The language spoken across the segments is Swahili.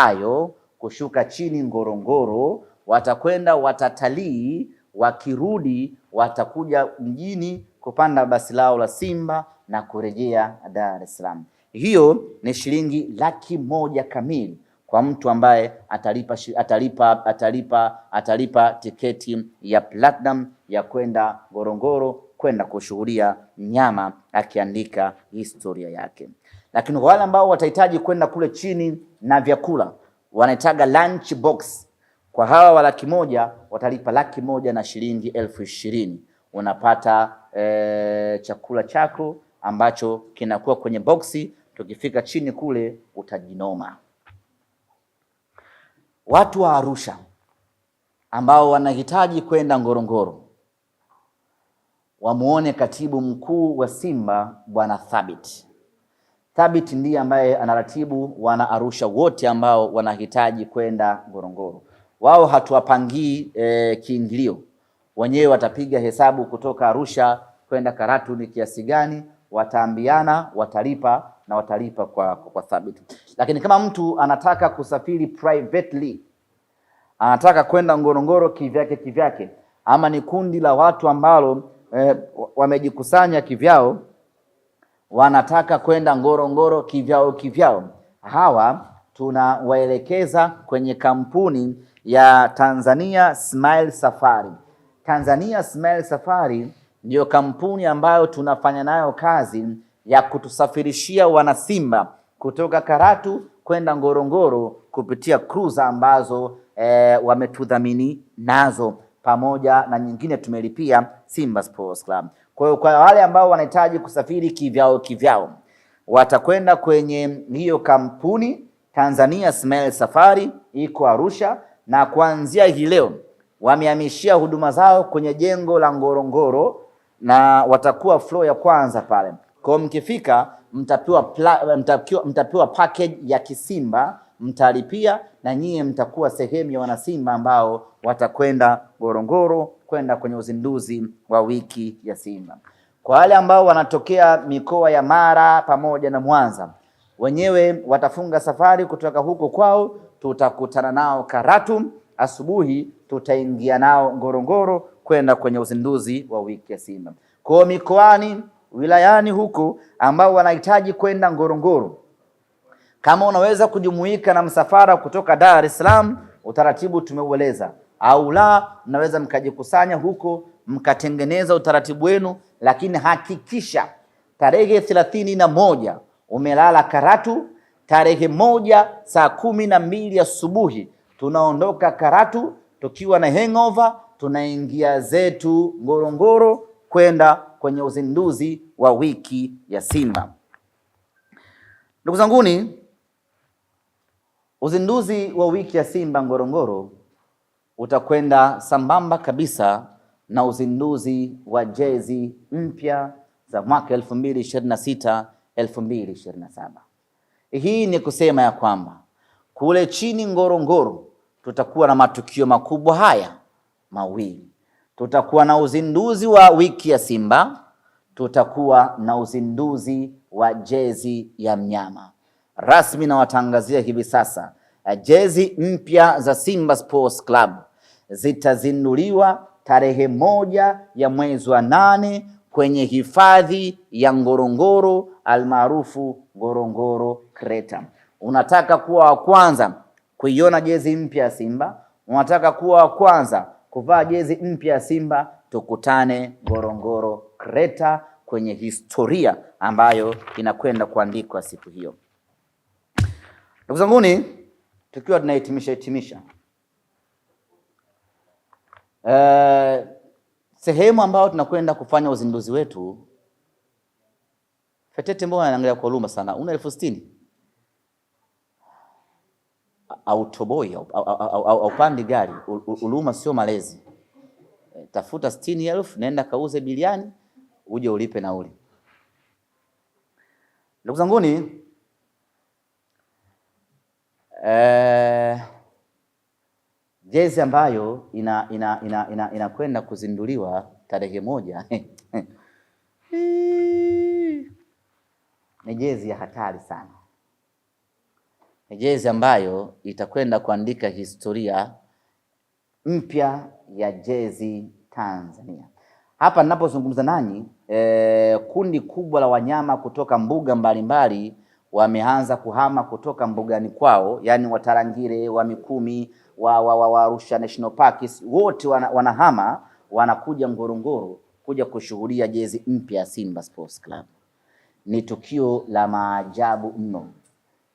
hayo kushuka chini Ngorongoro, watakwenda watatalii, wakirudi watakuja mjini kupanda basi lao la Simba na kurejea Dar es Salaam. Hiyo ni shilingi 100,000 kamili kwa mtu ambaye atalipa tiketi ya platinum ya kwenda Ngorongoro kwenda kushuhudia mnyama akiandika historia yake. Lakini wale ambao watahitaji kwenda kule chini na vyakula wanahitaga lunch box, kwa hawa wa 100,000 watalipa 100,000 na shilingi 20,000. Unapata chakula chako ambacho kinakuwa kwenye boksi. Tukifika chini kule utajinoma. Watu wa Arusha ambao wanahitaji kwenda Ngorongoro wamuone katibu mkuu wa Simba Bwana Thabit. Thabit ndiye ambaye anaratibu wana Arusha wote ambao wanahitaji kwenda Ngorongoro. Wao hatuwapangii kiingilio, wenyewe watapiga hesabu kutoka Arusha kwenda Karatu ni kiasi gani, wataambiana, watalipa na watalipa kwa Thabit. Lakini kama mtu anataka kusafiri privately, anataka kwenda Ngorongoro kivyake, ama ni kundi la watu ambalo wamejikusanya kivyao, wanataka kwenda Ngorongoro kivyao, hawa tunawaelekeza kwenye kampuni ya Tanzania Smile Safari. Tanzania Smile Safari ndio kampuni ambayo tunafanya nayo kazi ya kutusafirishia wanasimba kutoka Karatu kwenda Ngorongoro kupitia cruiser ambazo wametudhamini nazo, pamoja na nyingine tumelipia Simba Sports Club. Kwa hiyo kwa wale ambao wanahitaji kusafiri kivyao watakwenda kwenye hiyo kampuni Tanzania Smile Safari, iko Arusha, na kuanzia hii leo wamehamishia huduma zao kwenye jengo la Ngorongoro na watakuwa floor ya kwanza pale. Kwa hiyo mkifika mtapewa package ya kisimba, mtalipia na nyie mtakuwa sehemu ya wanasimba ambao watakwenda Ngorongoro kwenda kwenye uzinduzi wa wiki ya Simba. Kwa wale ambao wanatokea mikoa ya Mara pamoja na Mwanza, wenyewe watafunga safari kutoka huko kwao, tutakutana nao Karatu asubuhi, tutaingia nao Ngorongoro kwenda kwenye uzinduzi wa wiki ya Simba. Kwa mikoani, wilayani huko ambao wanahitaji kwenda Ngorongoro, kama unaweza kujumuika na msafara kutoka Dar es Salaam, utaratibu tumeueleza, au la, mnaweza mkajikusanya huko mkatengeneza utaratibu wenu, lakini hakikisha tarehe 31 umelala Karatu. Tarehe 1 saa 12 asubuhi tunaondoka Karatu tukiwa na hangover, tunaingia zetu Ngorongoro kwenda kwenye uzinduzi wa wiki ya Simba. Ndugu zanguni, uzinduzi wa wiki ya Simba Ngorongoro utakwenda sambamba kabisa na uzinduzi wa jezi mpya za mwaka 2026-2027. Hii ni kusema ya kwamba kule chini Ngorongoro tutakuwa na matukio makubwa haya mawili. Tutakuwa na uzinduzi wa wiki ya Simba, tutakuwa na uzinduzi wa jezi ya mnyama. Rasmi na watangazia hivi sasa, jezi mpya za Simba Sports Club zitazinduliwa tarehe 1 ya mwezi wa 8 kwenye hifadhi ya Ngorongoro almaarufu Ngorongoro Crater. Unataka kuwa wa kwanza kuiona jezi mpya ya Simba, unataka kuwa wa kwanza kuvaa jezi mpya ya Simba, tukutane Ngorongoro Crater kwenye historia ambayo inakwenda kuandikwa siku hiyo. Ndugu zanguni, tukiwa tunahitimisha sehemu ambayo tunakwenda kufanya uzinduzi wetu, Fetete mbona anaangalia kwa huruma sana, una 60,000 autoboi au pandi gari, huruma sio malezi. Tafuta 60,000, nenda kauze biliani, uje ulipe nauli. Ndugu zanguni, jezi ambayo inakwenda kuzinduliwa tarehe 1 ni jezi ya hatari sana. jezi ambayo itakwenda kuandika historia mpya ya jezi Tanzania. Hapa ninapozungumza nanyi kundi kubwa la wanyama kutoka mbuga mbalimbali wameanza kuhama kutoka mbugani kwao, yani Watarangire, wa Mikumi, wa Arusha National Parks, wote wanahama wanakuja Ngorongoro kuja kushuhudia jezi mpya ya Simba Sports Club. Ni tukio la maajabu mno.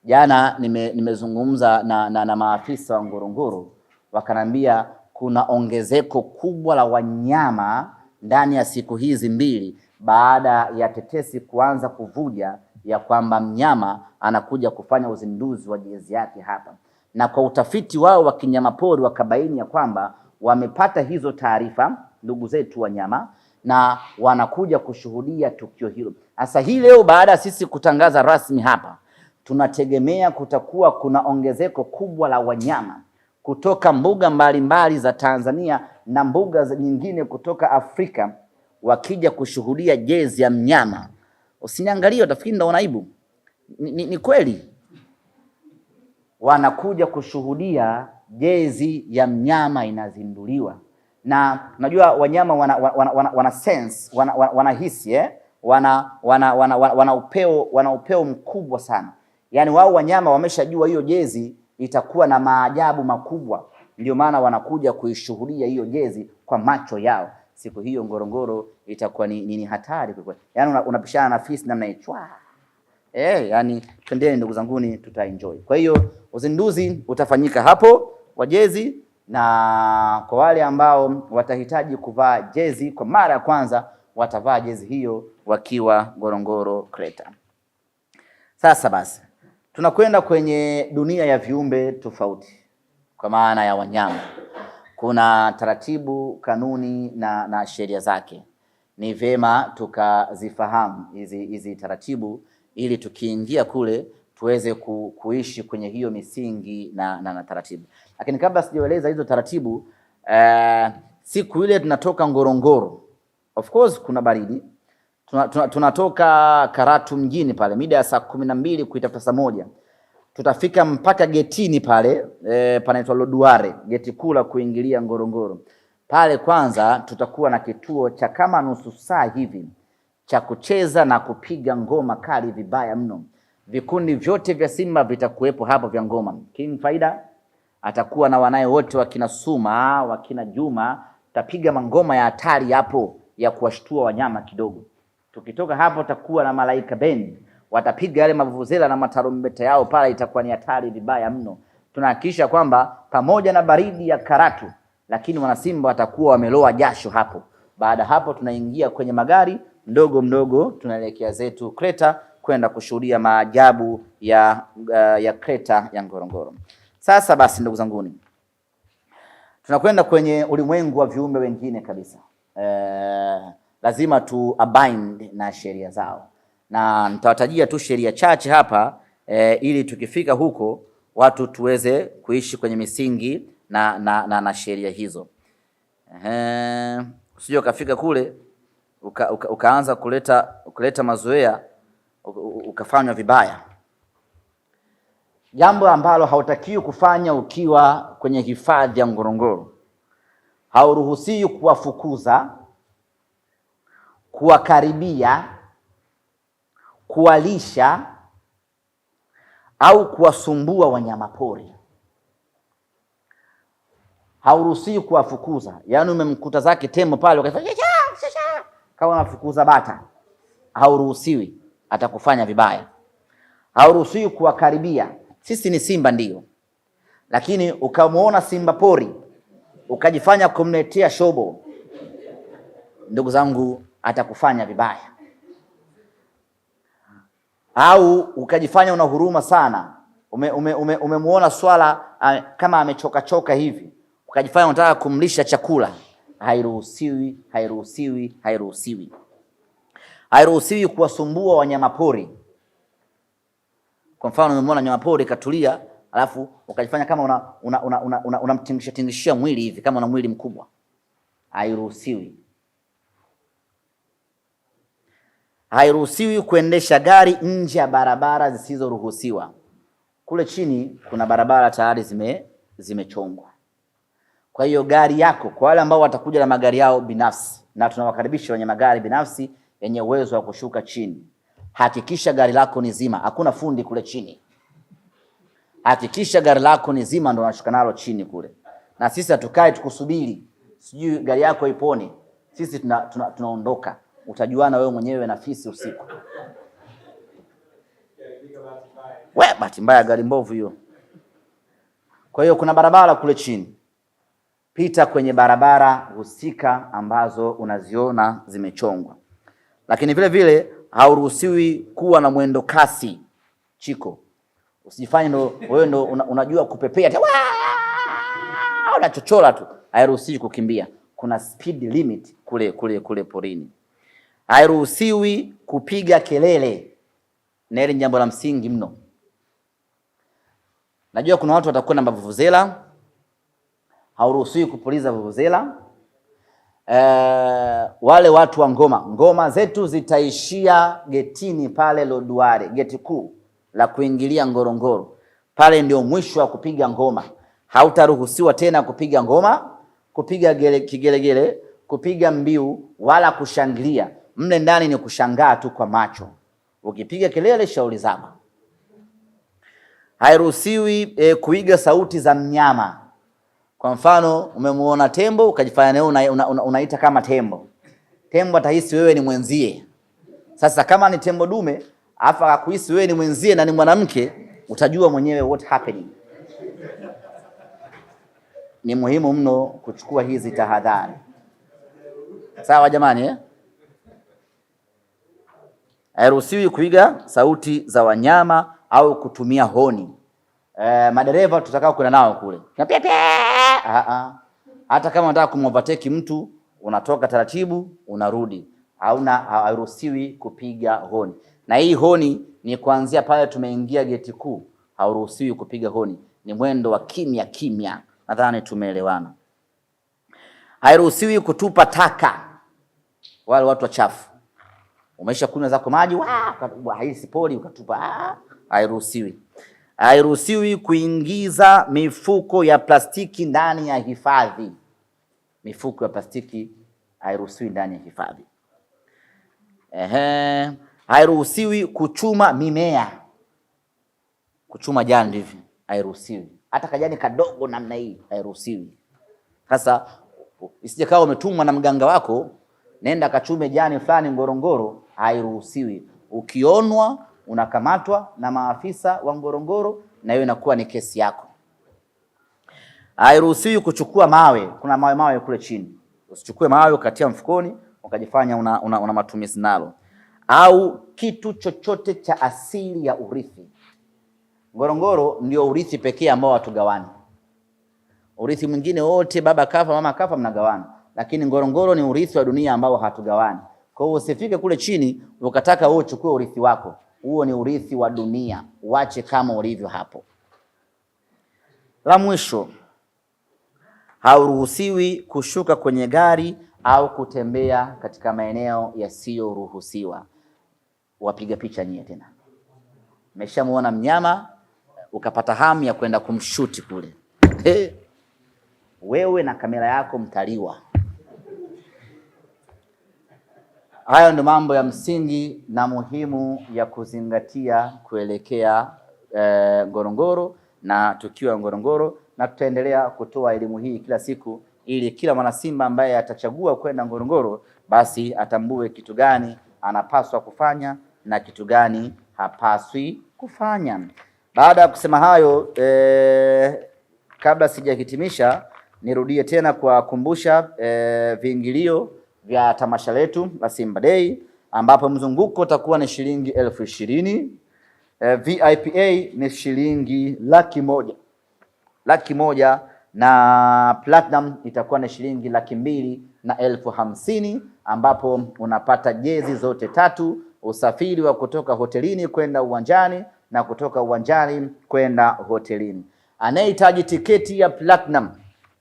Jana nimezungumza na maafisa wa Ngorongoro, wakanambia kuna ongezeko kubwa la wanyama ndani ya siku hizi mbili baada ya tetesi kuanza kuvuja ya kwamba mnyama anakuja kufanya uzinduzi wa jezi yake hapa, na kwa utafiti wao wa kinyamapori wakabaini ya kwamba wamepata hizo taarifa ndugu zetu wanyama na wanakuja kushuhudia tukio hilo. Sasa hii leo baada ya sisi kutangaza rasmi hapa, tunategemea kutakuwa kuna ongezeko kubwa la wanyama kutoka mbuga mbalimbali za Tanzania na mbuga nyingine kutoka Afrika wakija kushuhudia jezi ya mnyama. Usiniangalie utafikiri ndo aibu. Ni kweli. Wanakuja kushuhudia jezi ya mnyama inazinduliwa. Na unajua wanyama wana sense, wanahisi wana upeo mkubwa sana. Yaani wao wanyama wameshajua hiyo jezi itakuwa na maajabu makubwa, ndio maana wanakuja kuishuhudia hiyo jezi kwa macho yao. Siku hiyo Ngorongoro itakuwa ni hatari kwa kweli. Yaani unapishana na fisi namna hiyo. Yani twendeni ndugu zanguni, tutaenjoy. Kwa hiyo uzinduzi utafanyika hapo wa jezi, na kwa wale ambao watahitaji kuvaa jezi kwa mara ya kwanza watavaa jezi hiyo wakiwa Ngorongoro Crater. Sasa basi tunakwenda kwenye dunia ya viumbe tofauti kwa maana ya wanyama. Kuna taratibu, kanuni na sheria zake. Ni vema tukazifahamu hizi taratibu ili tukiingia kule tuweze kuishi kwenye hiyo misingi na taratibu. Lakini kabla sijaeleza hizo taratibu, siku ile tunatoka Ngorongoro, of course kuna baridi. Tunatoka Karatu mjini pale mida ya saa 12 kuitafuta saa 1. Tutafika mpaka getini pale panaitwa Lodware, geti kuu la kuingilia Ngorongoro. Pale kwanza tutakuwa na kituo cha kama nusu saa hivi cha kucheza na kupiga ngoma kali vibaya mno. Vikundi vyote vya Simba vitakuwepo hapo vya ngoma. King Faida atakuwa na wanae wote wakina Suma, wakina Juma, tapiga mangoma ya hatari hapo ya kuwashtua wanyama kidogo. Tukitoka hapo takuwa na Malaika Band, watapiga yale mavuvuzela na matarumbeta yao pale, itakuwa ni hatari vibaya mno. Tunahakikisha kwamba pamoja na baridi ya Karatu, lakini wanasimba watakuwa wameloa jasho hapo. Baada hapo tunaingia kwenye magari mdogo tunaelekea zetu Crater kwenda kushuhudia maajabu ya Crater ya Ngorongoro. Sasa basi ndugu zanguni, tunakwenda kwenye ulimwengu wa viumbe wengine kabisa. Lazima tu abide na sheria zao, na nitawatajia tu sheria chache hapa ili tukifika huko watu tuweze kuishi kwenye misingi na sheria hizo. Usije ukafika kule ukaanza kuleta mazoea ukafanywa vibaya. Jambo ambalo hautakiwi kufanya ukiwa kwenye hifadhi ya Ngorongoro, hauruhusiwi kuwafukuza, kuwakaribia, kuwalisha au kuwasumbua wanyamapori. Hauruhusiwi kuwafukuza. Yaani umemkuta zake tembo pale ukafanya kama unafukuza bata, hauruhusiwi, atakufanya vibaya. Hauruhusiwi kuwakaribia. Sisi ni simba ndio, lakini ukamuona simba pori ukajifanya kumletea shobo, ndugu zangu, atakufanya vibaya. Au ukajifanya una huruma sana, umemuona swala kama amechoka hivi, ukajifanya unataka kumlisha chakula. Hairuhusiwi, hairuhusiwi, hairuhusiwi. Hairuhusiwi kuwasumbua wanyamapori. Kwa mfano umemwona mnyamapori katulia, alafu ukajifanya kama unamtingishia mwili hivi kama una mwili mkubwa. Hairuhusiwi. Hairuhusiwi kuendesha gari nje ya barabara zisizoruhusiwa. kule chini kuna barabara tayari zimechongwa. Kwa hiyo gari yako, kwa wale ambao watakuja na magari yao binafsi, na tunawakaribisha wenye magari binafsi yenye uwezo wa kushuka chini, hakikisha gari lako ni zima. Hakuna fundi kule chini. Hakikisha gari lako ni zima, ndio unashuka nalo chini kule. Na sisi hatukai tukusubiri sijui gari yako ipone. Sisi tunaondoka. Utajuana wewe mwenyewe na fisi usiku. Bahati mbaya gari mbovu hiyo. Kwa hiyo kuna barabara kule chini. Pita kwenye barabara husika ambazo unaziona zimechongwa. Lakini vile vile hauruhusiwi kuwa na mwendo kasi. Chiko, usijifanye wewe ndo unajua kupepea. Unachochola tu. Hairuhusiwi kukimbia. Kuna speed limit kule porini. Hairuhusiwi kupiga kelele. Na hili jambo la msingi mno. Najua kuna watu watakuwa na vuvuzela. Hauruhusiwi kupuliza vuvuzela. Wale watu wa ngoma zetu zitaishia getini pale Lodware, geti kuu la kuingilia Ngorongoro. Pale ndio mwisho wa kupiga ngoma. Hautaruhusiwa tena kupiga ngoma, kupiga kigelegele, kupiga mbiu wala kushangilia. Mle ndani ni kushangaa tu kwa macho. Ukipiga kelele shauri zako. Hairuhusiwi kuiga sauti za mnyama. Kwa mfano umemuona tembo ukajifanya nawe unaita kama tembo. Tembo atahisi wewe ni mwenzie. Sasa kama ni tembo dume, afa akuhisi wewe ni mwenzie na ni mwanamke, utajua mwenyewe what happening. Ni muhimu mno kuchukua hizi tahadhari. Sawa jamani Hairuhusiwi kuiga sauti za wanyama au kutumia honi. Madereva tutakao kwenda nao kule. Hata kama unataka kumovertake mtu, unatoka taratibu, unarudi. Hairuhusiwi kupiga honi. Na hii honi ni kuanzia pale tumeingia geti kuu. Hauruhusiwi kupiga honi. Ni mwendo wa kimya. Nadhani tumeelewana. Hairuhusiwi kutupa taka. Wale watu wachafu. Umeisha kunywa zako maji, haisi poli ukatupa. Hairuhusiwi. Hairuhusiwi kuingiza mifuko ya plastiki ndani ya hifadhi. Mifuko ya plastiki hairuhusiwi ndani ya hifadhi. Hairuhusiwi kuchuma mimea. Kuchuma jani hivi hairuhusiwi. Hata kajani kadogo namna hii hairuhusiwi. Sasa isije kawa umetumwa na mganga wako, nenda kachume jani fulani Ngorongoro, hairuhusiwi. Ukionwa unakamatwa na maafisa wa Ngorongoro na hiyo inakuwa ni kesi yako. Hairuhusiwi kuchukua mawe. Kuna mawe kule chini. Usichukue mawe ukatia mfukoni ukajifanya una matumizi nalo. Au kitu chochote cha asili ya urithi. Ngorongoro ndio urithi pekee ambao hatugawani. Urithi mwingine wote baba kafa, mama kafa mnagawana. Lakini Ngorongoro ni urithi wa dunia ambao hatugawani. Kwa hiyo usifike kule chini ukataka wewe uchukue urithi wako. Huo ni urithi wa dunia. Uache kama ulivyo hapo. La mwisho, hauruhusiwi kushuka kwenye gari au kutembea katika maeneo yasiyoruhusiwa. Wapiga picha nyie tena. Umeshamuona mnyama ukapata hamu ya kwenda kumshuti kule. Wewe na kamera yako mtaliwa. Hayo ndio mambo ya msingi na muhimu ya kuzingatia kuelekea Ngorongoro na tukiwa Ngorongoro, na tutaendelea kutoa elimu hii kila siku ili kila mwana Simba ambaye atachagua kwenda Ngorongoro basi atambue kitu gani anapaswa kufanya na kitu gani hapaswi kufanya. Baada ya kusema hayo, kabla sijahitimisha nirudie tena kuwakumbusha viingilio vya tamasha letu la Simba Day, ambapo mzunguko utakuwa ni shilingi 20,000. VIPA ni shilingi 100,000 na Platinum itakuwa ni shilingi 250,000, ambapo unapata jezi zote tatu, usafiri wa kutoka hotelini kwenda uwanjani na kutoka uwanjani kwenda hotelini. Anayehitaji tiketi ya Platinum,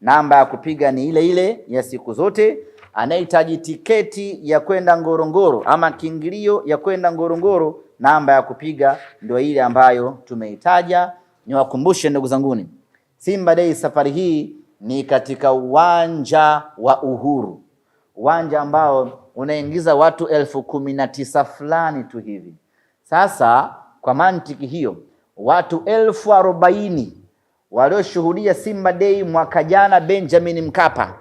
namba ya kupiga ni ile ile ya siku zote. Anayehitaji tiketi ya kwenda Ngorongoro ama kiingilio ya kwenda Ngorongoro, namba ya kupiga ndio ile ambayo tumeitaja. Niwakumbushe ndugu zanguni, Simba Day safari hii ni katika uwanja wa Uhuru, uwanja ambao unaingiza watu 19,000 fulani tu hivi. Sasa kwa mantiki hiyo, watu 40,000 walioshuhudia Simba Day mwaka jana Benjamin Mkapa,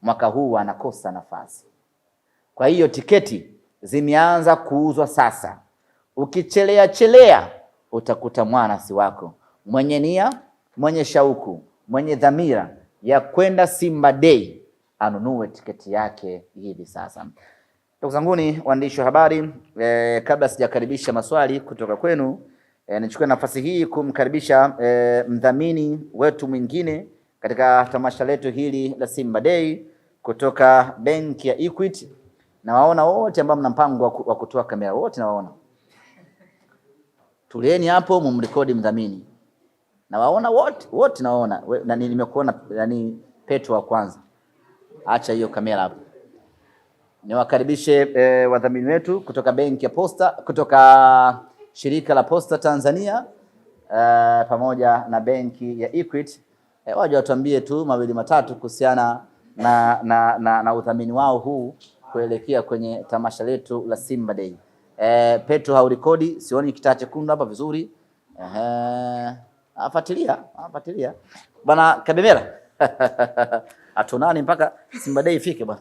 mwaka huu wanakosa nafasi. Kwa hiyo tiketi zimeanza kuuzwa sasa. Ukichelea utakuta mwanasi wako mwenye nia, mwenye shauku, mwenye dhamira ya kwenda Simba Day anunue tiketi yake hivi sasa. Ndugu zanguni waandishi wa habari, kabla sijakaribisha maswali kutoka kwenu, nichukue nafasi hii kumkaribisha mdhamini wetu mwingine katika tamasha letu hili la Simba Day kutoka benki ya Equity. Na waona wote ambao mna mpango wa kutoa kamera, wote nawaona. Tulieni hapo mumrekodi mdhamini. Na waona wote nawaona. Na nimekuona Petro wa kwanza. Acha hiyo kamera hapo. Niwakaribishe wadhamini wetu kutoka benki ya Posta, kutoka shirika la Posta Tanzania pamoja na benki ya Equity. Waje watuambie tu mawili matatu kuhusiana na udhamini wao huu kuelekea kwenye tamasha letu la Simba Day. Petro haurekodi, sioni kitaa chekundu hapa vizuri. Afuatilia. Bana Kabemela. Atonani mpaka Simba Day ifike bwana.